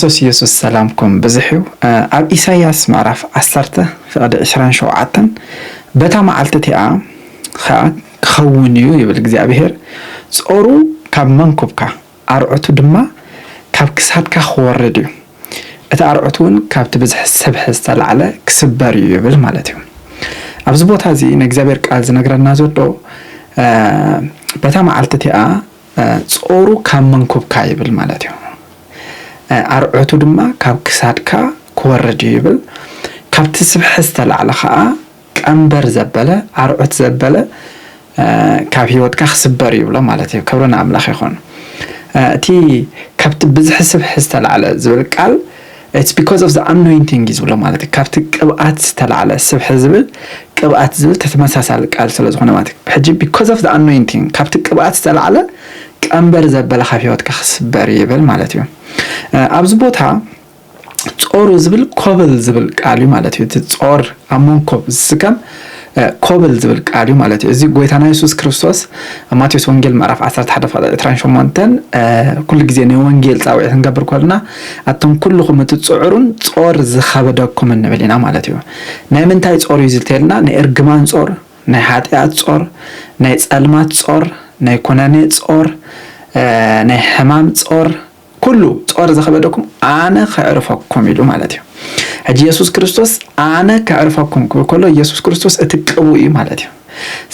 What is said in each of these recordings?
ክርስቶስ ኢየሱስ ሰላምኩም በዝሕው ኣብ ኢሳይያስ ምዕራፍ 10 ፍቅዲ 27 በታ መዓልትቲኣ ክኸውን እዩ ይብል እግዚአብሔር ጾሩ ካብ መንኩብካ ኣርዑቱ ድማ ካብ ክሳድካ ክወርድ እዩ እቲ ኣርዑቱን ካብቲ ብዝሕ ሰብሕ ዝተልዓለ ክስበር እዩ ይብል ማለት እዩ ኣብዚ ቦታ እዚ ንእግዚአብሔር ቃል ዝነግረና ዘሎ በታ መዓልትቲኣ ጾሩ ካብ መንኩብካ ይብል ማለት እዩ ኣርዑቱ ድማ ካብ ክሳድካ ክወርድ ይብል ካብቲ ስብሕ ዝተልዓለ ከዓ ቀንበር ዘበለ ኣርዑት ዘበለ ካብ ህይወትካ ክስበር ይብሎ ማለት እዩ ክብርና ኣምላኽ ይኹን እቲ ካብቲ ብዝሕ ስብሕ ዝተልዓለ ዝብል ቃል it's because of the anointing ይብሎ ማለት እዩ ካብቲ ቅብኣት ዝተልዓለ ስብሕ ዝብል ቅብኣት ዝብል ተመሳሳሊ ቃል ስለ ዝኾነ ማለት እዩ ሕጂ because of the anointing ካብቲ ቅብኣት ዝተልዓለ ቀንበር ዘበለ ካብ ህይወትካ ክስበር ይብል ማለት እዩ ኣብዚ ቦታ ጾሩ ዝብል ኮብል ዝብል ቃል እዩ ማለት እዩ እቲ ጾር ኣሞንኮብ ዝስከም ኮብል ዝብል ቃል እዩ ማለት እዩ እዚ ጎይታና ኢየሱስ ክርስቶስ ማቴዎስ ወንጌል ምዕራፍ 11:28 ኩሉ ግዜ ናይ ወንጌል ጻውዒት እንገብር ኮልና ኣቶም ኩልኩም እትጽዕሩን ጾር ዝኸበደኩም እንብልና ማለት እዩ ናይ ምንታይ ጾር እዩ ዝልተልና ናይ እርግማን ጾር ናይ ኃጢአት ጾር ናይ ጸልማት ጾር ናይ ኮናኔ ጾር ናይ ሕማም ጾር ኩሉ ጾር ዝኸበደኩም ኣነ ከዕርፈኩም ኢሉ ማለት እዩ ሕጂ ኢየሱስ ክርስቶስ ኣነ ከዕርፈኩም ከሎ ኢየሱስ ክርስቶስ እትቅቡ እዩ ማለት እዩ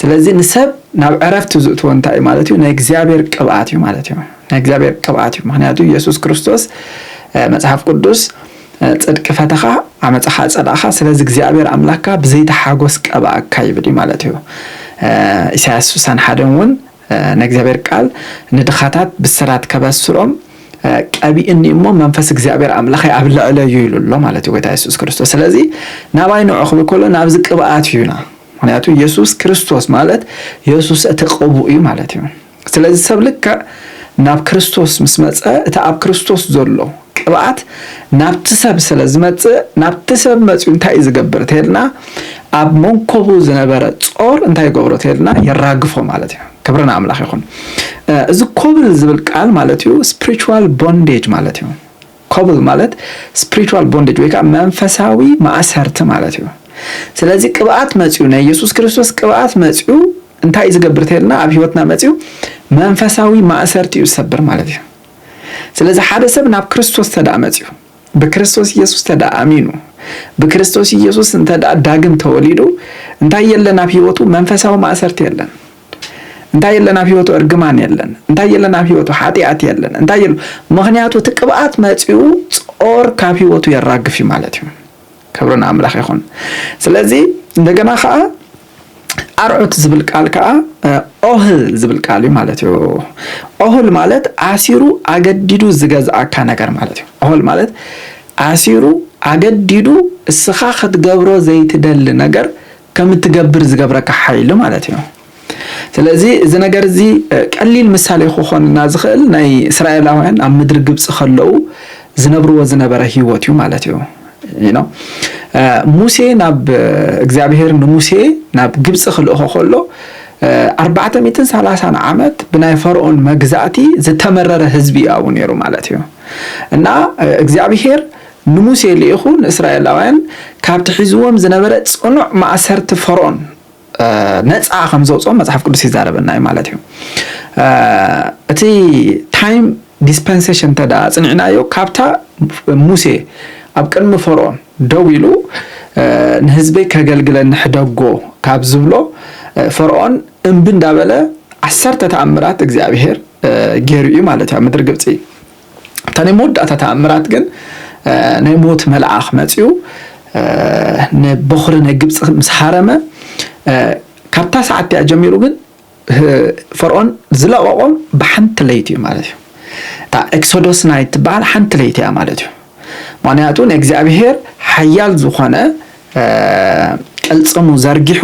ስለዚህ ንሰብ ናብ ዕረፍቲ ዝእትዎ እንታይ ማለት እዩ ናይ እግዚአብሔር ቅብኣት እዩ ማለት እዩ ናይ እግዚአብሔር ቅብኣት እዩ ምክንያቱ ኢየሱስ ክርስቶስ መጽሓፍ ቅዱስ ጽድቅ ፈተኻ ኣመጽሓ ጸዳኻ ስለዚ እግዚአብሔር ኣምላክካ ብዘይተሓጎስ ቀብኣካ ይብል ማለት እዩ ኢሳይያስ 61 እውን ናይ እግዚአብሔር ቃል ንድኻታት ብስራት ከበስሮም ቀቢእኒ እሞ መንፈስ እግዚአብሔር ኣምላኽ ኣብ ልዕለዩ ይሉሎ ማለት እዩ ጌታ ኢየሱስ ክርስቶስ ስለዚ ናባይ ንዕኹ ብኮሎ ናብዚ ቅብኣት እዩና ምክንያቱ ኢየሱስ ክርስቶስ ማለት ኢየሱስ እትቅቡ እዩ ማለት እዩ ስለዚ ሰብ ልክ ናብ ክርስቶስ ምስ መጸ እቲ ኣብ ክርስቶስ ዘሎ ቅብኣት ናብቲ ሰብ ስለ ዝመጽእ ናብቲ ሰብ መጽኡ እንታይ ዝገብር ተልና ኣብ መንኮቡ ዝነበረ ጾር እንታይ ገብሮ ተልና ይራግፎ ማለት እዩ ክብርና ኣምላኽ ይኹን እዚ ኮብል ዝብል ቃል ማለት እዩ spiritual bondage ማለት እዩ ኮብል ማለት spiritual bondage ወይ ከዓ መንፈሳዊ ማእሰርቲ ማለት እዩ ስለዚ ቅብኣት መጽኡ ናይ ኢየሱስ ክርስቶስ ቅብኣት መጽኡ እንታይ ዝገብር ተልና ኣብ ህይወትና መጽኡ መንፈሳዊ ማእሰርቲ እዩ ሰብር ማለት እዩ ስለዚ ሓደ ሰብ ናብ ክርስቶስ ተዳእ መጽኡ በክርስቶስ ኢየሱስ ተዳእ አሚኑ በክርስቶስ ኢየሱስ እንተዳእ ዳግም ተወሊዱ እንታይ የለና ኣብ ህይወቱ መንፈሳዊ ማእሰርቲ የለን እንታይ የለና ኣብ ህይወቱ እርግማን የለን እንታይ የለና ኣብ ህይወቱ ኃጢአት የለን እንታይ የለ ምክንያቱ ትቅብኣት መጽኡ ጾር ካብ ህይወቱ ይራግፍ ማለት እዩ ክብርና ኣምላኽ ይኹን ስለዚ እንደገና ከዓ ኣርዑት ዝብል ቃል ከዓ ኦህል ዝብል ቃል እዩ ማለት እዩ ኦህል ማለት ኣሲሩ ኣገዲዱ ዝገዛእካ ነገር ማለት እዩ ኦህል ማለት ኣሲሩ ኣገዲዱ እስኻ ክትገብሮ ዘይትደሊ ነገር ከም ትገብር ዝገብረካ ሓይል ማለት እዩ ስለዚ እዚ ነገር እዚ ቀሊል ምሳሌ ክኾንና ዝኽእል ናይ እስራኤላውያን ኣብ ምድሪ ግብጽ ከለው ዝነብርዎ ዝነበረ ህይወት እዩ ማለት እዩ ሙሴ ናብ እግዚአብሔር ንሙሴ ናብ ግብጽ ክልእኾ ከሎ 430 ዓመት ብናይ ፈርዖን መግዛእቲ ዝተመረረ ህዝቢ ያው ነይሩ ማለት እዩ እና እግዚአብሔር ንሙሴ ልኢኹ ንእስራኤላውያን ካብቲ ሒዝዎም ዝነበረ ጽኑዕ ማእሰርቲ ፈርዖን ነፃ ከም ዘውጾም መጽሓፍ ቅዱስ ይዛረበና ማለት እዩ እቲ ታይም ዲስፐንሴሽን ተዳ ጽንዕናዮ ካብታ ሙሴ ኣብ ቅድሚ ፈርዖን ደው ኢሉ ንህዝበይ ከገልግለን ሕደጎ ካብ ዝብሎ ፈርዖን እምቢ እንዳበለ 10 ተኣምራት እግዚአብሔር ገይሩ እዩ ማለት እዩ ምድሪ ግብጽ ታኔ ሞዳታ ተኣምራት ግን ናይ ሞት መልአኽ መጽኡ ንበኽሪ ናይ ግብጽ ምስ ሓረመ ካብታ ሰዓት ጀሚሩ ግን ፈርዖን ዝለቀቆም በሓንቲ ለይቲ ማለት እዩ ታ ኤክሶዶስ ናይት ባል ሓንቲ ለይቲ ማለት እዩ ምክንያቱ ንእግዚአብሔር ሓያል ዝኾነ ቀልጽሙ ዘርጊሑ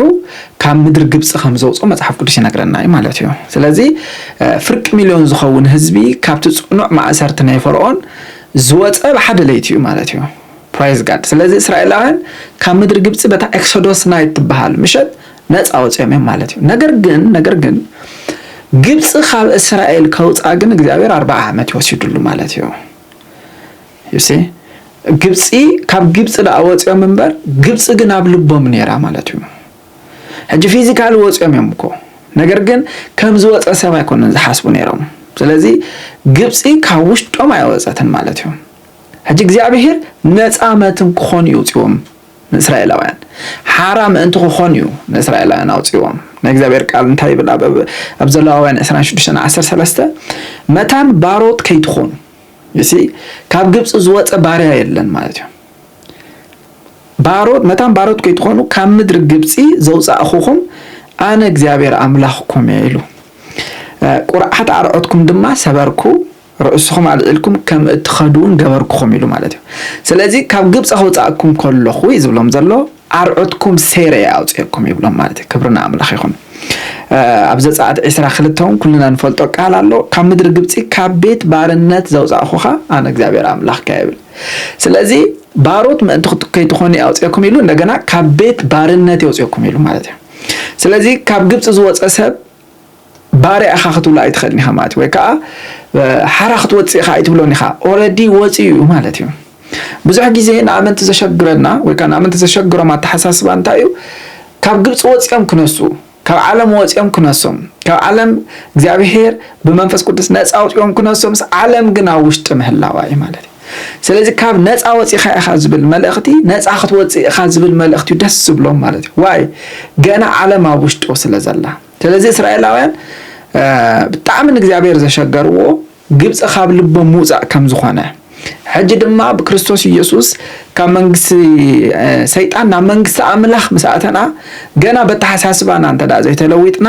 ካብ ምድሪ ግብጽ ከም ዘውጾ መጽሓፍ ቅዱስ ይነግረና ማለት እዩ ስለዚ ፍርቂ ሚሊዮን ዝኸውን ህዝቢ ካብቲ ጽኑዕ ማእሰርቲ ናይ ፈርዖን ዝወፀ በሓደ ለይቲ እዩ ማለት እዩ praise god ስለዚ እስራኤላውያን ካብ ምድሪ ግብጽ በታ ኤክሶዶስ ናይት ትባሃል ምሸት ነፃ ወጽኦም ማለት እዩ ነገር ግን ግብጽ ካብ እስራኤል ከውጻ ግን እግዚአብሔር 40 ዓመት ይወስድሉ ማለት እዩ يسي ግብፂ ካብ ግብፂ ዳወፅዮም መንበር ግብፂ ግን ኣብ ልቦም ነራ ማለት እዩ ሕጂ ፊዚካሊ ወፅዮም እዮም እኮ ነገር ግን ከም ዝወፀ ሰብ አይኮነን ዝሓስቡ ነሮም ስለዚ ግብፂ ካብ ውሽጦም አይወፀተን ማለት እዩ ሕጂ እግዚአብሔር ነፃመትን ክኾን ይውፅዎም እስራኤላውያን ሓራም እንት ክኾን እዩ እስራኤላውያን አውፅዎም እግዚአብሔር ቃል እንታይ ይብላ ኣብ ዘሌዋውያን 26:13 መታን ባሮት ከይትኾኑ ይሲ ካብ ግብፅ ዝወፀ ባሪያ የለን ማለት እዩ ባሮት መታን ባሮት ከይትኾኑ ካብ ምድሪ ግብፂ ዘውፃእኹም ኣነ እግዚአብሔር አምላኽኩም ኢሉ ቁርዓት አርዖትኩም ድማ ሰበርኩ ርእስኩም አልዕልኩም ከም እትኸዱን ገበርኩም ኢሉ ማለት እዩ ስለዚ ካብ ግብፅ ከውፃእኩም ከለኹ ይዝብሎም ዘሎ አርዖትኩም ሴርያ አውፅእኩም ይብሎም ማለት እዩ ክብርና አምላኽ ይኹን ኣብ ዘጻአት 22 ኩልና ንፈልጦ ቃል ኣሎ ካብ ምድሪ ግብፂ ካብ ቤት ባርነት ዘውፃእኹኻ ኣነ እግዚአብሔር አምላኽካ ይብል ስለዚ ባሮት ምእንቲ ከይትኾኑ አውፅእኩም ኢሉ እንደገና ካብ ቤት ባርነት ያውፅእኩም ኢሉ ማለት እዩ ስለዚ ካብ ግብፅ ዝወፀ ሰብ ባሪያ ኢኻ ክትብሎ ኣይትኽእልኒ ኢኻ ማለት ወይ ከዓ ሓራ ክትወፅእ ኢኻ ኣይትብሎን ኢኻ ኦልሬዲ ወፂኡ ማለት እዩ ብዙሕ ግዜ ንኣመንቲ ዘሸግረና ወይ ከዓ ንኣመንቲ ዘሸግሮም ኣተሓሳስባ እንታይ እዩ ካብ ግብፅ ወፅኦም ክነሱ ካብ ዓለም ወፅኦም ክነሶም ካብ ዓለም እግዚአብሔር ብመንፈስ ቅዱስ ነፃ አውፅኦም ክነሶም ዓለም ግን ኣብ ውሽጢ ምህላዋ እዩ ማለት እዩ ስለዚ ካብ ነፃ ወፂኻ ኢኻ ዝብል መልእኽቲ ነፃ ክትወፅእ ኢኻ ዝብል መልእኽቲ ደስ ዝብሎም ማለት እዩ ዋይ ገና ዓለም ኣብ ውሽጡ ስለ ዘላ ስለዚ እስራኤላውያን ብጣዕሚ ንእግዚአብሔር ዘሸገርዎ ግብፅ ካብ ልቦም ምውፃእ ከም ዝኾነ ሕጂ ድማ ብክርስቶስ ኢየሱስ ካብ መንግስቲ ሰይጣን ናብ መንግስቲ አምላኽ መስኣተና ገና በተሓሳስባና እንተዳ ዘይተለዊጥና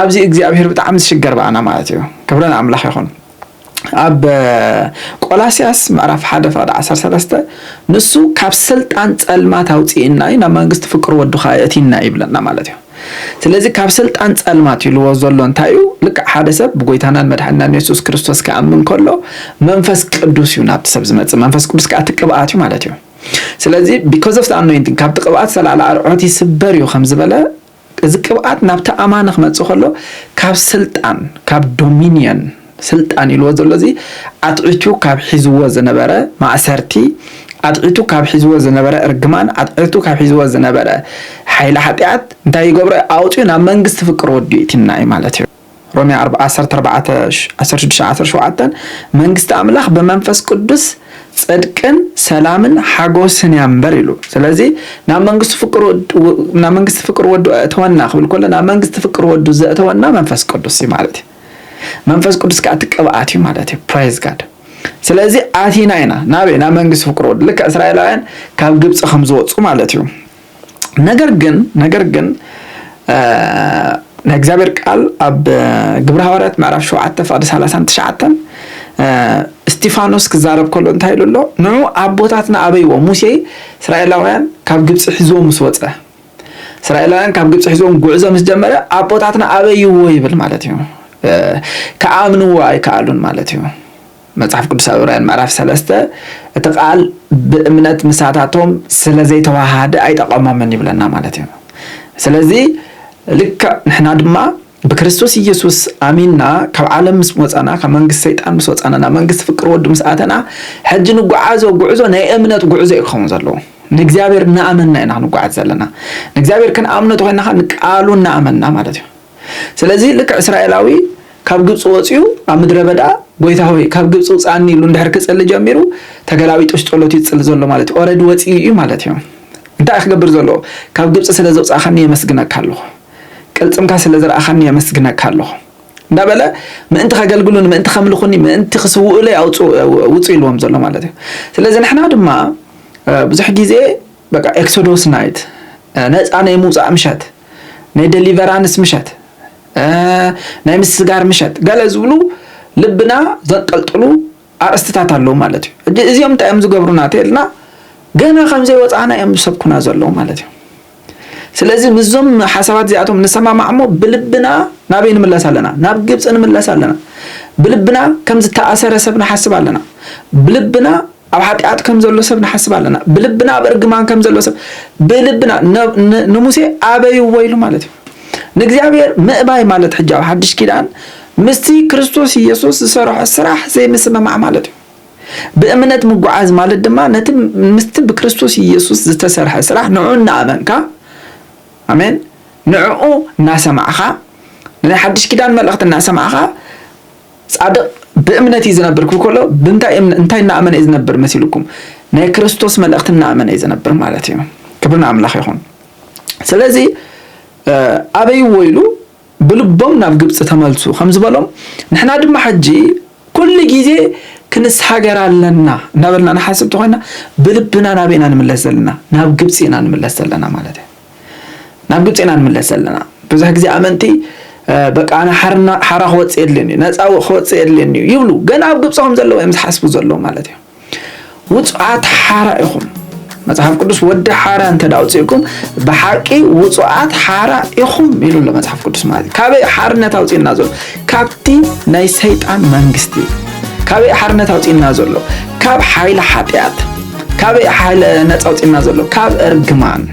ኣብዚ እግዚአብሔር ብጣዕሚ ዝሽገር ባና ማለት እዩ ክብረና አምላኽ ይኹን ኣብ ቆላስያስ ምዕራፍ 1:13 ንሱ ካብ ስልጣን ጸልማት አውፅኢና ናብ መንግስቲ ፍቅር ወድኻ እቲና ይብለና ማለት እዩ ስለዚ ካብ ስልጣን ጸልማት ይልዎ ዘሎ እንታይ እዩ ልክ ሓደ ሰብ ብጎይታናን መድሓኒናን ኢየሱስ ክርስቶስ ከኣምን ከሎ መንፈስ ቅዱስ እዩ ናብቲ ሰብ ዝመጽእ መንፈስ ቅዱስ ከዓ ትቅብኣት እዩ ማለት እዩ ስለዚ because of the anointing ካብ ትቅብኣት ሰላላ አርዖት ይስበር እዩ ከም ዝበለ እዚ ቅብኣት ናብቲ ኣማን ክመጽእ ከሎ ካብ ስልጣን ካብ ዶሚኒየን ስልጣን ይልዎ ዘሎ እዚ ኣጥዕቱ ካብ ሒዝዎ ዝነበረ ማእሰርቲ ኣጥዕቱ ካብ ሒዝዎ ዝነበረ እርግማን ኣጥዕቱ ካብ ሒዝዎ ዝነበረ ሓይለ ኃጢአት እንታይ ይገብሮ ኣውጪው ናብ መንግስቲ ፍቅር ወዲኡ እቲና ማለት እዩ ሮሜ 4:16-17 መንግስቲ አምላኽ በመንፈስ ቅዱስ ጽድቅን ሰላምን ሓጎስን ያንበር ኢሉ ስለዚ ናብ መንግስቲ ፍቅር ወዱ ተወና ክብል ኮለ ናብ መንግስቲ ፍቅር ወዱ ዘእተወና መንፈስ ቅዱስ ማለት እዩ መንፈስ ቅዱስ ከዓ ትቅብኣት እዩ ማለት እዩ ፕራይዝ ጋድ ስለዚ ኣቲና ኢና ናብ መንግስቲ ፍቅር ወዱ ልክ እስራኤላውያን ካብ ግብፅ ከም ዝወፁ ማለት እዩ ነገር ግን እግዚአብሔር ቃል ኣብ ግብረ ሐዋርያት ምዕራፍ 7:39 እስጢፋኖስ ክዛረብ ከሎ እንታይ ኢሉ ኣሎ ንዑ ኣቦታትና ኣበይዎ ሙሴ እስራኤላውያን ካብ ግብፅ ሒዞም ምስ ወፀ እስራኤላውያን ካብ ግብፅ ሒዞም ጉዕዞ ምስ ጀመረ ኣቦታትና ኣበይዎ ይብል ማለት እዩ ከኣምንዎ ኣይከኣሉን ማለት እዩ መጽሐፍ ቅዱስ ዕብራውያን ምዕራፍ 3 እቲ ቃል በእምነት መሳታቶም ስለዘይተዋሃደ ኣይጠቀመምን ይብለና ማለት እዩ ስለዚ ልክ ንሕና ድማ በክርስቶስ ኢየሱስ አሚንና ካብ ዓለም ምስ ወፃና ካብ መንግስቲ ሰይጣን ምስ ወፃና ናብ መንግስቲ ፍቅር ወዱ ምስ ኣተና ሕጂ ንጉዕዞ ናይ እምነት ጉዕዞ ይኸውን ዘሎ ንእግዚአብሔር ንኣመንና ኢና ንጉዓዝ ዘለና ንእግዚአብሔር ክንኣምኖ ተኮይና ንቃሉ ንኣመንና ማለት እዩ ስለዚ ልክ እስራኤላዊ ካብ ግብፅ ወፂኡ ኣብ ምድረ በዳ ጎይታ ሆይ ካብ ግብፅ ወፃኒ ኢሉ እንድሕር ክጽሊ ጀሚሩ ተገላቢጦሽ ጸሎት ይጽል ዘሎ ማለት እዩ ኦሬዲ ወፂኡ እዩ ማለት እዩ እንታይ ክገብር ዘሎ ካብ ግብፅ ስለ ዘውፃኸኒ የመስግነካ ኣለኹ ቅልጽምካ ስለ ዘርኣኸኒ የመስግነካ ኣለኹ እንዳበለ ምእንቲ ከገልግሉን ምእንቲ ከምልኹኒ ምእንቲ ክስውኡለ ውፁ ኢልዎም ዘሎ ማለት እዩ ስለዚ ንሕና ድማ ብዙሕ ግዜ በቃ ኤክሶዶስ ናይት ነፃ ናይ ምውፃእ ምሸት ናይ ዴሊቨራንስ ምሸት ናይ ምስጋር ምሸት ገለ ዝብሉ ልብና ዘንጠልጥሉ ኣርእስትታት ኣለዉ ማለት እዩ እዚኦም እንታይ እዮም ዝገብሩና ተልና ገና ከምዘይ ወፃና እዮም ዝሰብኩና ዘለዉ ማለት እዩ ስለዚ ምዞም ሓሳባት እዚኣቶም ንሰማማዕሞ ብልብና ናበይ ንምለስ ኣለና ናብ ግብፅ ንምለስ ኣለና ብልብና ከም ዝተኣሰረ ሰብ ንሓስብ ኣለና ብልብና ኣብ ኃጢአት ከም ዘሎ ሰብ ንሓስብ ኣለና ብልብና ኣብ እርግማን ከም ዘሎ ሰብ ብልብና ንሙሴ ኣበይዎ ኢሉ ማለት እዩ ንእግዚአብሔር ምእባይ ማለት ሕጃብ ሓድሽ ኪዳን ምስቲ ክርስቶስ ኢየሱስ ዝሰርሖ ስራሕ ዘይምስማማዕ ማለት እዩ بأمنة مجعز مال الدماء نتم مستن بكريستوس يسوع زتسرح سرح نعون أمنك أمين نعو ناس معها نحدش كده ملقت الناس معها صادق بأمنة يزنبركم كله بنتاي نأمن يزنبر مثلكم نا كريستوس ملقت نأمن يزنبر مالتي كبرنا أملاخ يخون سلازي أبي ويلو بلبهم ناف جبس تملسو خمس بالهم نحن عدم حجي كل جيزة كنس حجر لنا نبلنا نحاسب تقولنا بلبنا نبينا نملسلنا ناب جبسينا نملسلنا مالته ناب جبسينا نملسلنا بس هكذا أمنتي بق أنا حرا خوات سيدلني ناس أو خوات سيدلني يقولوا جن ناب جبسهم زلوا يمس حاسبوا زلوا مالته وصعات حرا إخم مصحف قدس ود حارة أنت داوتيكم بحقي وصعات حارة إخم يلو لما مصحف قدس مالي كابي حارنا تاوتي النازل كابتي ناي سيطان منغستي كابي حارنا تاوتي النازل كاب حيل حبيات كابي حيل نتاوتي النازل كاب إرجمان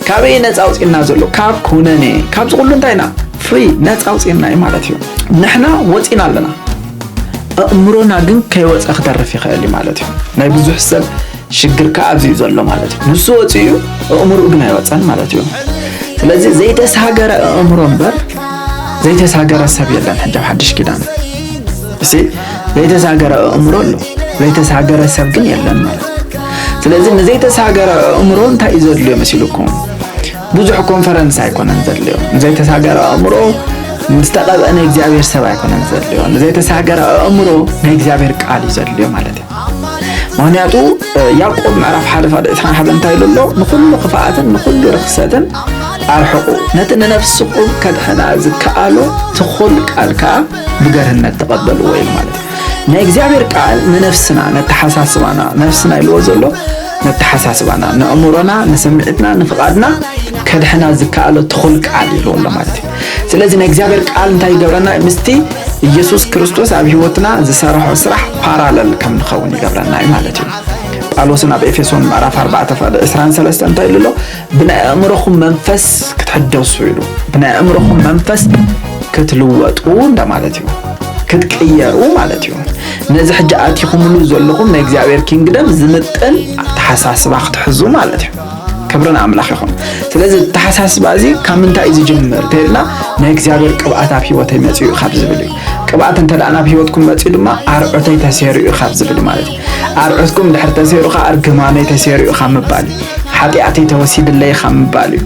كابي نتاوتي النازل كاب كونني كاب زغلو انتاينا فري نتاوتي الناي مالتيو نحنا وطينا لنا أمرونا جن كي وص أخدر في خيالي مالتيو ناي بزو حسب شجر كأبزي زلوا مالتي نسوتيو أمور أجناي واتسان مالتيو لذي زي تساجر أمورهم بر زي تساجر السبيل لان حجاب حدش كدان بسي زي تساجر أمورهم زي تساجر السبقين يلان مالت لذي زي تساجر أمورهم تايزود ليو مسيلوكم بوزح كونفرنس هيكون انزل ليو زي تساجر أمورهم مستقب أنا إجابير سبا يكون انزل ليو زي تساجر أمورهم نإجابير قالي زل ليو مالتي مهنياتو يعقوب معرف حالف هذا إثنان حد انتهي له نخل خفاءة نخل رخصة أرحقو نتن نفسكو كدحنا زكالو تخل كالكا بقرهن تقبل ويل مالك نيجزابير قال ننفسنا نتحساسبنا نفسنا يلوزلو نتحساسبنا نأمرنا نسمعتنا نفقادنا كدحنا زكالو تخل كال يلو مالك سلازي نيجزابير قال انتهي قبلنا مستي يسوع كريستوس أبي هوتنا زسارح وسرح parallel كم نخون يقبلنا مالتي قالوسنا بإفسون معرف 4 فاد إسران سلست أنت يقولوا بناء أمرهم منفس كتحدثوا سويلو بناء أمرهم منفس كتلوتون ده مالتي كتكيروا مالتي نزح جاءتكم من زلهم نجزاوير كينجدم زمتن تحساس باخت حزو مالتي كبرنا أملاخهم سلازي تحساس بازي كمن تايز جمر تيرنا نجزاوير قبعات بهيوتي ماتيو خبز بلي قبعات انت الآن بهيوتكم ماتيو لما أرعوتي تسيريو خبز بلي مالتي أرعوتكم دحر تسيرو خا أرقماني تسيريو خام بالي حطيعتي توسيد اللي خام بالي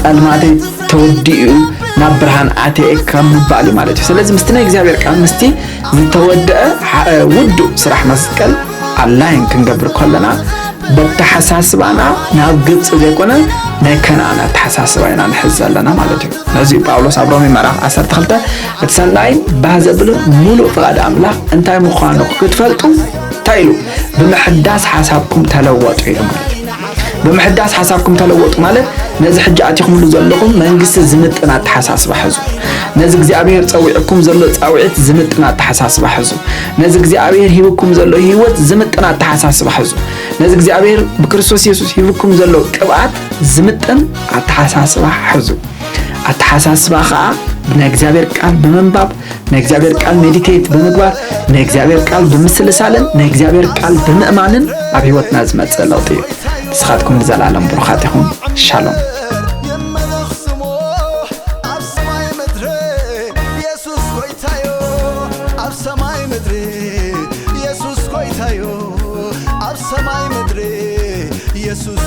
سألماتي توديو نبرهان عتي كام بالي مالتي سلازي مستنا جزاوير كام مستي متودع ودو سرح مسكال الله يمكن قبر كلنا بتحساسبنا نابجت زيكونا نكنا تحساسبنا نحزل لنا مالتي نزي باولوس أبرامي مراه أثر تخلته تسناين بهذا بلو ملو فقد أملاك أنتي مخانق كتفلتم تايلو بمحداس حسابكم تلوط إلى مالتي بمحداس حسابكم تلوط مالت نزي حجاتكم اللي زلقكم منجس زمتنا تحساسب حزو نزي እግዚአብሔር ጸውዕኩም ዘሎ ጸውዕት ዝምጥና ተሐሳስባ ሕዙ ነዚ እግዚአብሔር ሂብኩም ዘሎ ህይወት ዝምጥና ተሐሳስባ ሕዙ ነዚ እግዚአብሔር በክርስቶስ ኢየሱስ ሂብኩም ዘሎ ቅብአት ዝምጥን አተሐሳስባ ሕዙ አተሐሳስባ ኸአ በእግዚአብሔር ቃል በመንባብ በእግዚአብሔር ቃል ሜዲቴት በመግባት በእግዚአብሔር ቃል በመስለሳለን በእግዚአብሔር ቃል በመእማንን አብ ህይወትና ዝመጽእ ለውጥ ተስኻትኩም ዘላለም ብሩኻት ይኹን ሻሎም Jesus,